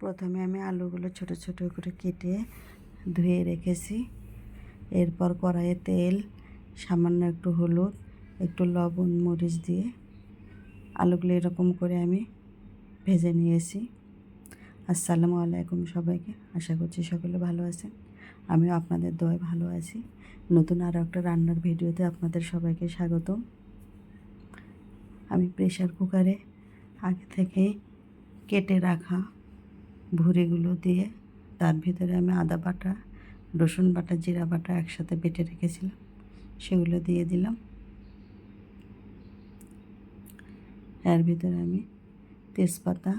প্রথমে আমি আলুগুলো ছোট ছোট করে কেটে ধুয়ে রেখেছি। এরপর কড়াইয়ে তেল, সামান্য একটু হলুদ, একটু লবণ, মরিচ দিয়ে আলুগুলো এরকম করে আমি ভেজে নিয়েছি। আসসালামু আলাইকুম সবাইকে, আশা করছি সকলে ভালো আছেন। আমিও আপনাদের দোয়ায় ভালো আছি। নতুন আরও একটা রান্নার ভিডিওতে আপনাদের সবাইকে স্বাগতম। আমি প্রেশার কুকারে আগে থেকে কেটে রাখা ভুঁড়িগুলো দিয়ে তার ভিতরে আমি আদা বাটা, রসুন বাটা, জিরা বাটা একসাথে বেটে রেখেছিলাম, সেগুলো দিয়ে দিলাম। এর ভিতরে আমি তেজপাতা,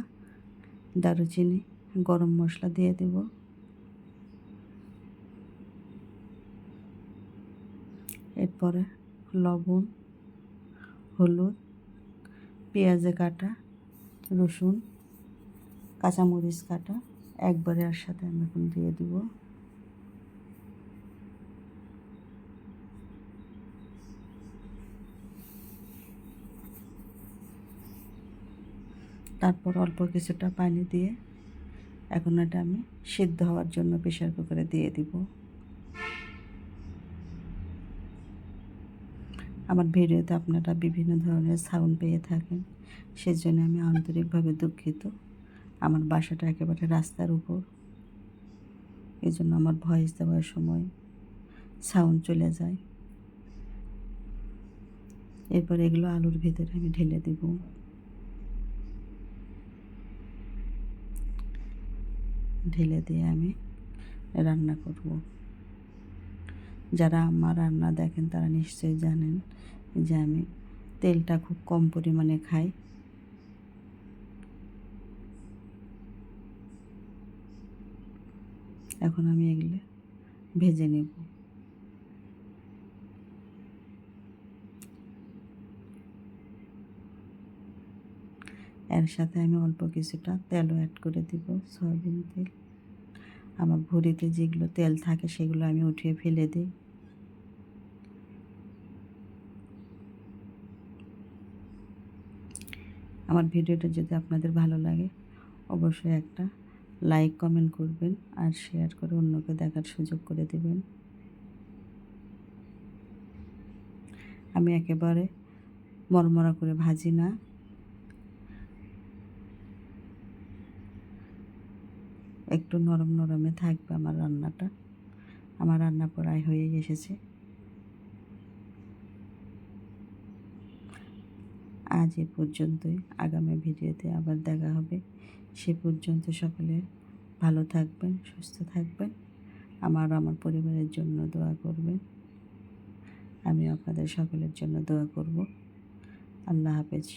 দারুচিনি, গরম মশলা দিয়ে দেব। এরপরে লবণ, হলুদ, পেঁয়াজে কাটা, রসুন, কাঁচামরিচ কাটা একবারে এর সাথে আমি এখন দিয়ে দেব। তারপর অল্প কিছুটা পানি দিয়ে এখন এটা আমি সিদ্ধ হওয়ার জন্য প্রেশার কুকারে দিয়ে দিব। আমার ভিডিওতে আপনারা বিভিন্ন ধরনের সাউন্ড পেয়ে থাকেন, সেজন্য আমি আন্তরিকভাবে দুঃখিত। আমার বাসাটা একেবারে রাস্তার উপর, এই জন্য আমার ভয়েস দেওয়ার সময় সাউন্ড চলে যায়। এরপর এগুলো আলুর ভিতরে আমি ঢেলে দেব। ঢেলে দিয়ে আমি রান্না করব। যারা আমার রান্না দেখেন তারা নিশ্চয়ই জানেন যে আমি তেলটা খুব কম পরিমাণে খাই। এখন আমি এগুলো ভেজে নেব। এর সাথে আমি অল্প কিছুটা তেলও অ্যাড করে দিব, সয়াবিন তেল। আমার ভুঁড়িতে যেগুলো তেল থাকে সেগুলো আমি উঠিয়ে ফেলে দিই। আমার ভিডিওটা যদি আপনাদের ভালো লাগে অবশ্যই একটা লাইক, কমেন্ট করবেন আর শেয়ার করে অন্যকে দেখার সুযোগ করে দেবেন। আমি একেবারে মরমরা করে ভাজি না, একটু নরম নরমে থাকবে আমার রান্নাটা। আমার রান্না প্রায় হয়ে এসেছে। আজ এ পর্যন্তই, আগামী ভিডিওতে আবার দেখা হবে। সে পর্যন্ত সকলে ভালো থাকবেন, সুস্থ থাকবেন। আমার পরিবারের জন্য দোয়া করবেন। আমি আপনাদের সকলের জন্য দোয়া করব। আল্লাহ হাফেজ।